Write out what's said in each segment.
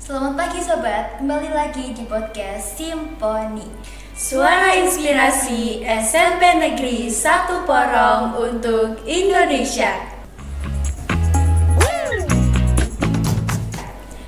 Selamat pagi sobat, kembali lagi di podcast Simponi. Suara inspirasi SMP Negeri 1 Porong untuk Indonesia.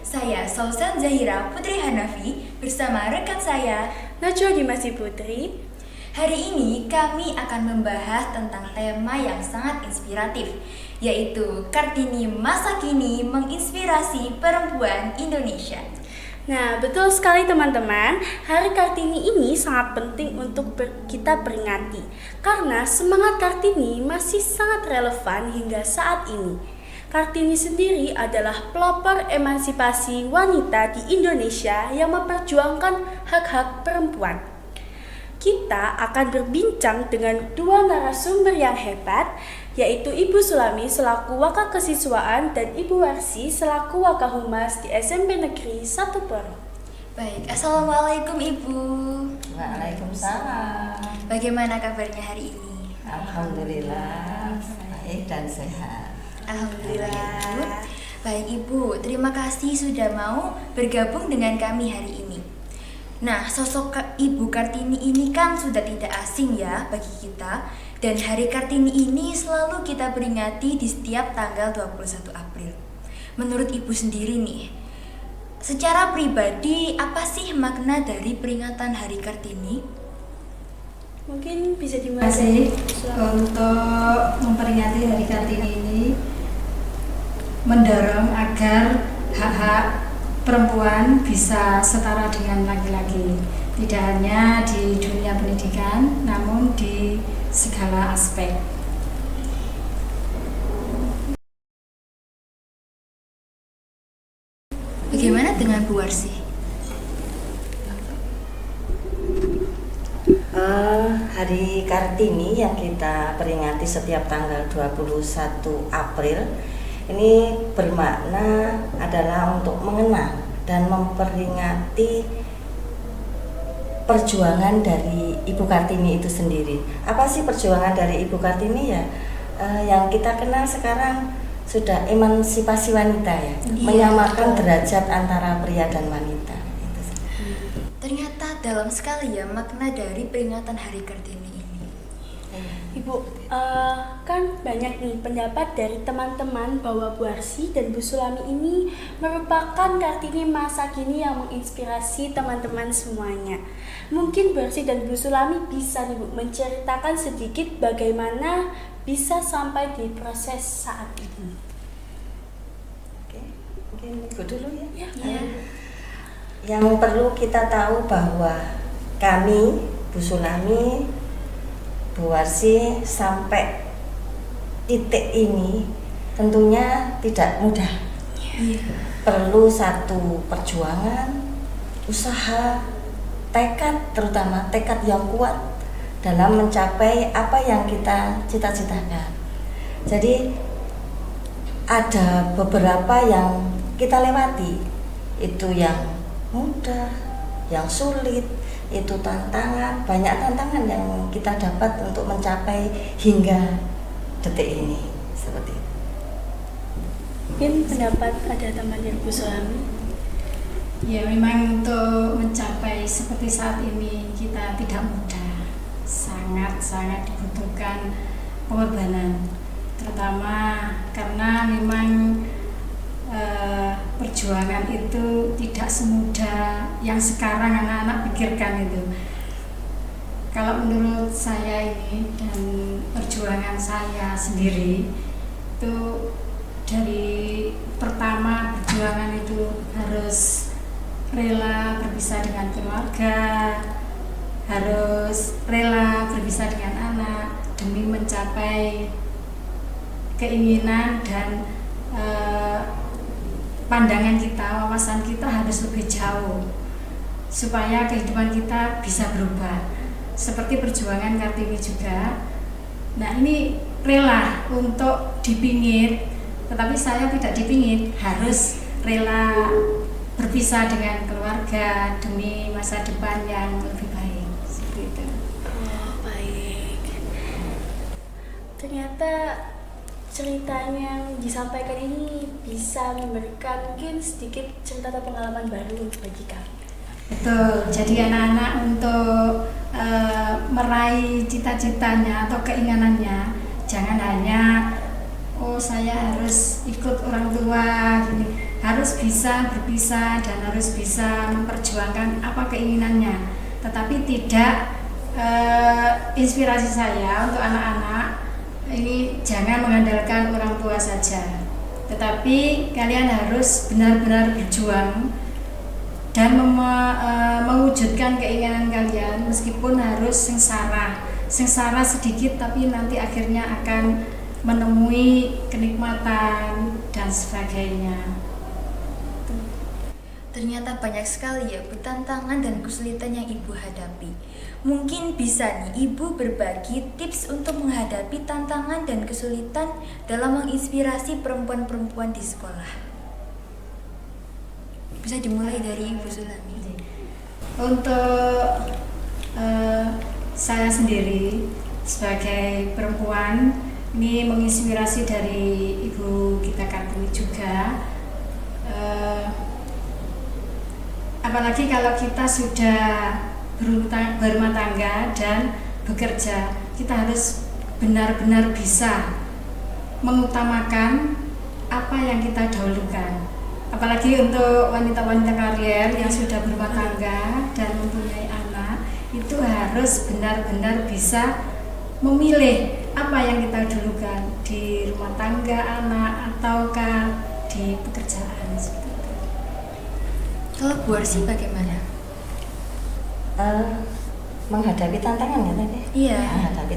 Saya Sausan Zahira Putri Hanafi bersama rekan saya Najwa Dimasi Putri. Hari ini kami akan membahas tentang tema yang sangat inspiratif, yaitu Kartini Masa Kini menginspirasi perempuan Indonesia. Nah, betul sekali teman-teman. Hari Kartini ini sangat penting untuk kita peringati karena semangat Kartini masih sangat relevan hingga saat ini. Kartini sendiri adalah pelopor emansipasi wanita di Indonesia yang memperjuangkan hak-hak perempuan. Kita akan berbincang dengan dua narasumber yang hebat, yaitu Ibu Sulami selaku Waka Kesiswaan dan Ibu Warsi selaku Waka Humas di SMP Negeri 1 Porong. Baik, Assalamualaikum Ibu. Waalaikumsalam. Bagaimana kabarnya hari ini? Alhamdulillah baik dan sehat. Alhamdulillah Ibu. Baik Ibu, terima kasih sudah mau bergabung dengan kami hari ini. Nah, sosok Ibu Kartini ini kan sudah tidak asing ya bagi kita. Dan Hari Kartini ini selalu kita peringati di setiap tanggal 21 April. Menurut Ibu sendiri nih, secara pribadi apa sih makna dari peringatan Hari Kartini? Mungkin bisa Terima kasih untuk memperingati Hari Kartini ini, mendorong agar hak-hak perempuan bisa setara dengan laki-laki, tidak hanya di dunia pendidikan namun di segala aspek. Bagaimana dengan Bu Warsi? Hari Kartini yang kita peringati setiap tanggal 21 April ini bermakna adalah untuk mengenang dan memperingati perjuangan dari Ibu Kartini itu sendiri. Apa sih perjuangan dari Ibu Kartini ya? Yang kita kenal sekarang sudah emansipasi wanita ya, menyamakan derajat antara pria dan wanita. Ternyata dalam sekali ya makna dari peringatan Hari Kartini ini. Ibu, kan banyak nih pendapat dari teman-teman bahwa Bu Warsi dan Bu Sulami ini merupakan Kartini masa kini yang menginspirasi teman-teman semuanya. Mungkin Bu Warsi dan Bu Sulami bisa nih Bu menceritakan sedikit bagaimana bisa sampai di proses saat ini. Oke, mungkin ikut dulu ya. Ya. Yang perlu kita tahu bahwa kami, Bu Sulami, Bu Warsi sampai titik ini tentunya tidak mudah. Perlu satu perjuangan, usaha, tekad, terutama tekad yang kuat dalam mencapai apa yang kita cita-citakan. Jadi ada beberapa yang kita lewati, itu yang mudah, yang sulit, itu tantangan, banyak tantangan yang kita dapat untuk mencapai hingga detik ini, seperti itu. Mungkin pendapat ada teman dari Bu Sulami. Ya, memang untuk mencapai seperti saat ini kita tidak mudah, sangat-sangat dibutuhkan pengorbanan, terutama karena memang perjuangan itu tidak semudah yang sekarang anak-anak pikirkan itu. Kalau menurut saya ini dan perjuangan saya sendiri itu dari pertama perjuangan itu harus rela berpisah dengan keluarga, harus rela berpisah dengan anak demi mencapai keinginan dan pandangan kita, wawasan kita harus lebih jauh supaya kehidupan kita bisa berubah. Seperti perjuangan Kartini juga. Nah, ini rela untuk dipingit, tetapi saya tidak dipingit, harus rela berpisah dengan keluarga demi masa depan yang lebih baik. Seperti itu. Oh, baik. Ternyata ceritanya yang disampaikan ini bisa memberikan mungkin sedikit cerita atau pengalaman baru bagi kami. Betul, jadi anak-anak untuk meraih cita-citanya atau keinginannya, jangan hanya saya harus ikut orang tua gini, harus bisa berpisah dan harus bisa memperjuangkan apa keinginannya. Tetapi tidak, inspirasi saya untuk anak-anak ini jangan mengandalkan orang tua saja, tetapi kalian harus benar-benar berjuang dan mewujudkan keinginan kalian meskipun harus sengsara sedikit, tapi nanti akhirnya akan menemui kenikmatan dan sebagainya. Ternyata banyak sekali ya Bu tantangan dan kesulitan yang Ibu hadapi. Mungkin bisa nih Ibu berbagi tips untuk menghadapi tantangan dan kesulitan dalam menginspirasi perempuan-perempuan di sekolah. Bisa dimulai dari Ibu Sulami. Untuk saya sendiri sebagai perempuan, ini menginspirasi dari Ibu Gita Kartini juga. Apalagi kalau kita sudah berumah tangga dan bekerja, kita harus benar-benar bisa mengutamakan apa yang kita dahulukan. Apalagi untuk wanita-wanita karier yang sudah berumah tangga dan mempunyai anak, itu harus benar-benar bisa memilih apa yang kita dahulukan di rumah tangga, anak, ataukah di pekerjaan seperti itu. Kalau Bu Arsi bagaimana? Menghadapi tantangan ya tadi? Iya. Menghadapi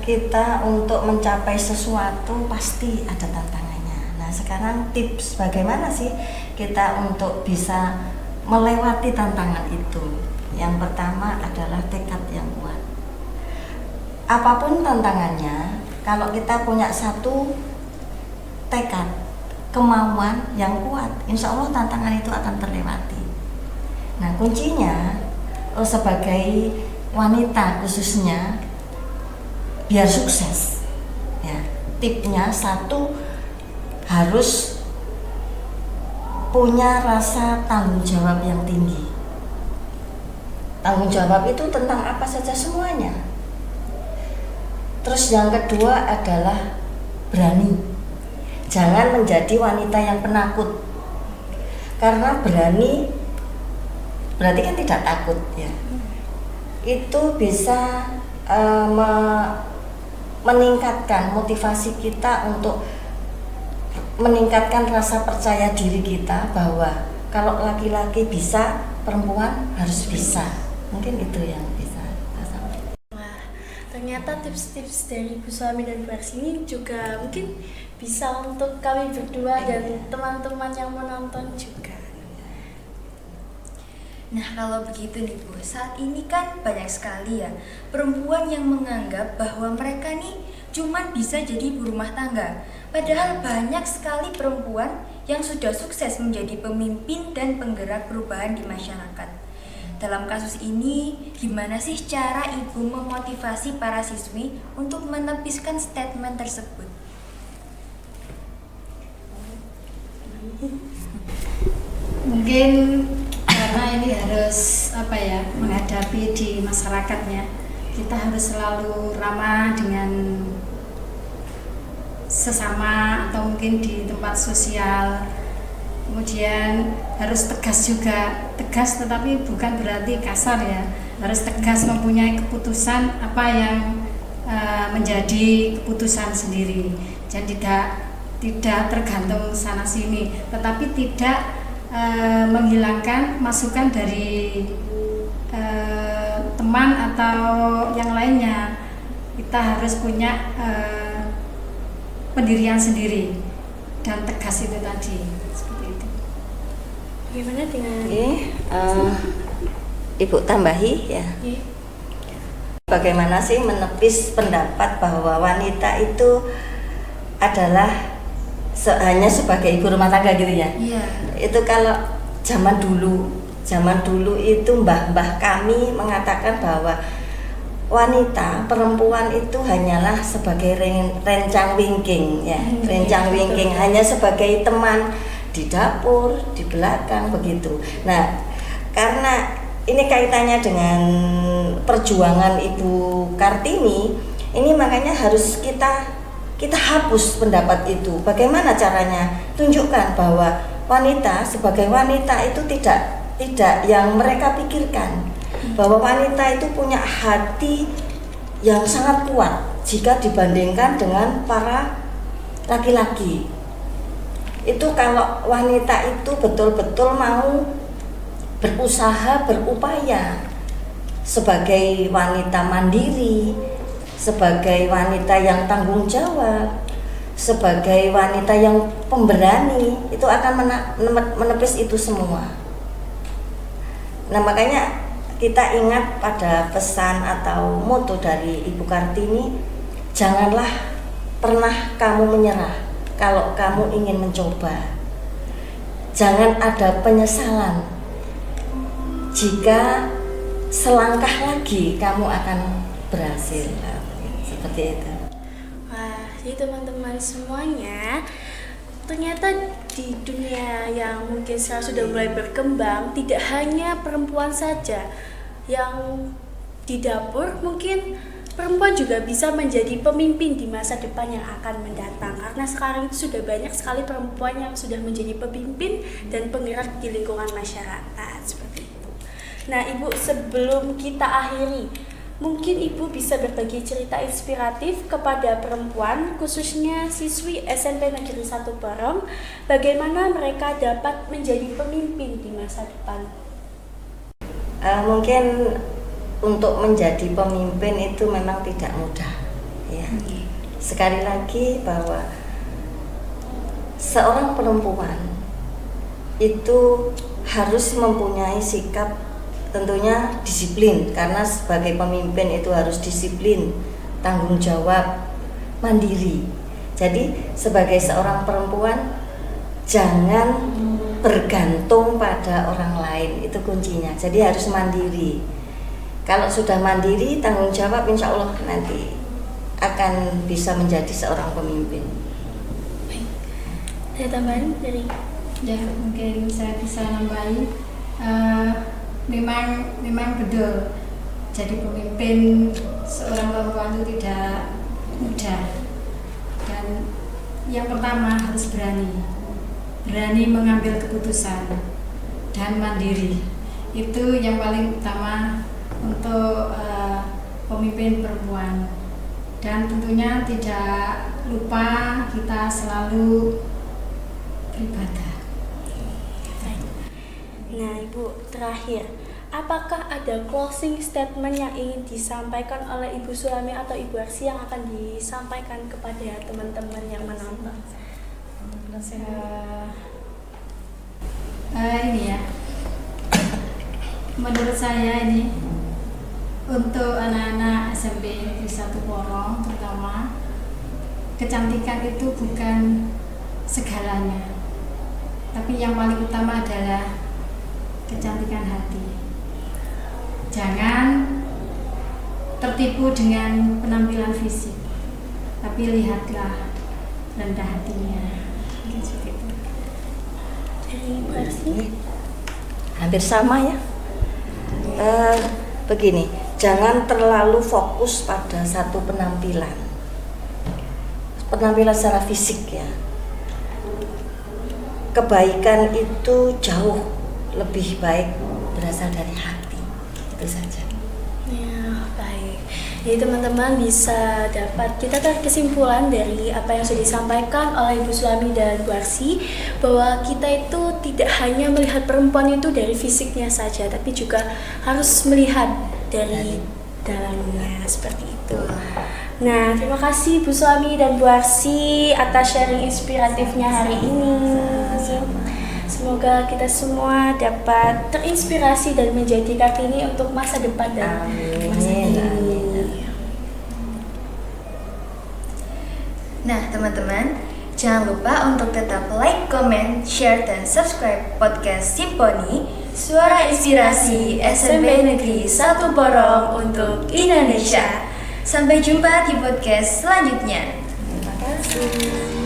kita untuk mencapai sesuatu pasti ada tantangannya. Nah sekarang tips bagaimana sih kita untuk bisa melewati tantangan itu? Yang pertama adalah tekad yang kuat. Apapun tantangannya, kalau kita punya satu tekad, kemauan yang kuat, insya Allah tantangan itu akan terlewati. Nah kuncinya sebagai wanita khususnya biar sukses ya, tipnya satu, harus punya rasa tanggung jawab yang tinggi. Tanggung jawab itu tentang apa saja semuanya. Terus yang kedua adalah berani. Jangan menjadi wanita yang penakut. Karena berani berarti kan tidak takut ya. Itu bisa meningkatkan motivasi kita untuk meningkatkan rasa percaya diri kita bahwa kalau laki-laki bisa, perempuan harus bisa. Mungkin itu yang bisa kita sampaikan. Wah, ternyata tips-tips dari Bu Sulami dan Bu Arsi ini juga mungkin bisa untuk kami berdua dan teman-teman yang menonton juga. Nah kalau begitu nih Bu, saat ini kan banyak sekali ya perempuan yang menganggap bahwa mereka nih cuman bisa jadi ibu rumah tangga. Padahal banyak sekali perempuan yang sudah sukses menjadi pemimpin dan penggerak perubahan di masyarakat. Dalam kasus ini, gimana sih cara Ibu memotivasi para siswi untuk menepiskan statement tersebut? Mungkin karena ini harus menghadapi di masyarakatnya, kita harus selalu ramah dengan sesama atau mungkin di tempat sosial. Kemudian harus tegas juga, tegas tetapi bukan berarti kasar ya, harus tegas mempunyai keputusan apa yang menjadi keputusan sendiri, dan tidak tergantung sana sini, tetapi tidak menghilangkan masukan dari teman atau yang lainnya. Kita harus punya pendirian sendiri dan tegas itu tadi, seperti itu. Bagaimana dengan Ibu tambahi ya. Bagaimana sih menepis pendapat bahwa wanita itu adalah hanya sebagai ibu rumah tangga gitu ya? Iya. Itu kalau zaman dulu itu mbah-mbah kami mengatakan bahwa wanita, perempuan itu hanyalah sebagai rencang wingking ya, rencang wingking, hanya sebagai teman di dapur, di belakang begitu. Nah, karena ini kaitannya dengan perjuangan Ibu Kartini, ini makanya harus kita hapus pendapat itu. Bagaimana caranya? Tunjukkan bahwa wanita sebagai wanita itu tidak yang mereka pikirkan. Bahwa wanita itu punya hati yang sangat kuat jika dibandingkan dengan para laki-laki. Itu kalau wanita itu betul-betul mau berusaha, berupaya sebagai wanita mandiri, sebagai wanita yang tanggung jawab, sebagai wanita yang pemberani, itu akan menepis itu semua. Nah, makanya kita ingat pada pesan atau moto dari Ibu Kartini, janganlah pernah kamu menyerah kalau kamu ingin mencoba. Jangan ada penyesalan jika selangkah lagi kamu akan berhasil. Seperti itu. Wah, jadi teman-teman semuanya, ternyata di dunia yang mungkin sekarang sudah mulai berkembang, tidak hanya perempuan saja yang di dapur, mungkin perempuan juga bisa menjadi pemimpin di masa depan yang akan mendatang. Karena sekarang itu sudah banyak sekali perempuan yang sudah menjadi pemimpin dan penggerak di lingkungan masyarakat, seperti itu. Nah, Ibu, sebelum kita akhiri, mungkin Ibu bisa berbagi cerita inspiratif kepada perempuan, khususnya siswi SMP Negeri 1 Porong, bagaimana mereka dapat menjadi pemimpin di masa depan. Mungkin untuk menjadi pemimpin itu memang tidak mudah, ya. Sekali lagi bahwa seorang perempuan itu harus mempunyai sikap tentunya disiplin, karena sebagai pemimpin itu harus disiplin, tanggung jawab, mandiri. Jadi sebagai seorang perempuan jangan bergantung pada orang lain, itu kuncinya. Jadi harus mandiri. Kalau sudah mandiri, tanggung jawab, insya Allah nanti akan bisa menjadi seorang pemimpin. Ada tambahan dari? Ya, mungkin saya bisa nambahin. Memang betul, jadi pemimpin seorang perempuan itu tidak mudah. Dan yang pertama harus berani mengambil keputusan dan mandiri. Itu yang paling utama untuk pemimpin perempuan. Dan tentunya tidak lupa kita selalu beribadah. Nah, Ibu, terakhir, apakah ada closing statement yang ingin disampaikan oleh Ibu Sulami atau Ibu Arsy yang akan disampaikan kepada teman-teman yang menonton? Ini ya, menurut saya ini untuk anak-anak SMP Negeri 1 Porong terutama, kecantikan itu bukan segalanya, tapi yang paling utama adalah kecantikan hati. Jangan tertipu dengan penampilan fisik, tapi lihatlah rendah hatinya. Mungkin seperti itu. Dari Ibu Arsy? Hampir sama ya. Begini, jangan terlalu fokus pada satu penampilan secara fisik ya. Kebaikan itu jauh lebih baik berasal dari hati. Itu saja. Ya, baik. Jadi teman-teman bisa dapat kita tarik kesimpulan dari apa yang sudah disampaikan oleh Ibu Sulami dan Bu Arsy, bahwa kita itu tidak hanya melihat perempuan itu dari fisiknya saja, tapi juga harus melihat dari dalamnya, seperti itu. Nah, terima kasih Bu Sulami dan Bu Arsy atas sharing inspiratifnya hari ini. Semoga kita semua dapat terinspirasi dan menjadi Kartini untuk masa depan dan masa kini. Nah, teman-teman, jangan lupa untuk tetap like, comment, share, dan subscribe podcast Simponi Suara Inspirasi SMP Negeri 1 Porong untuk Indonesia. Sampai jumpa di podcast selanjutnya. Terima kasih.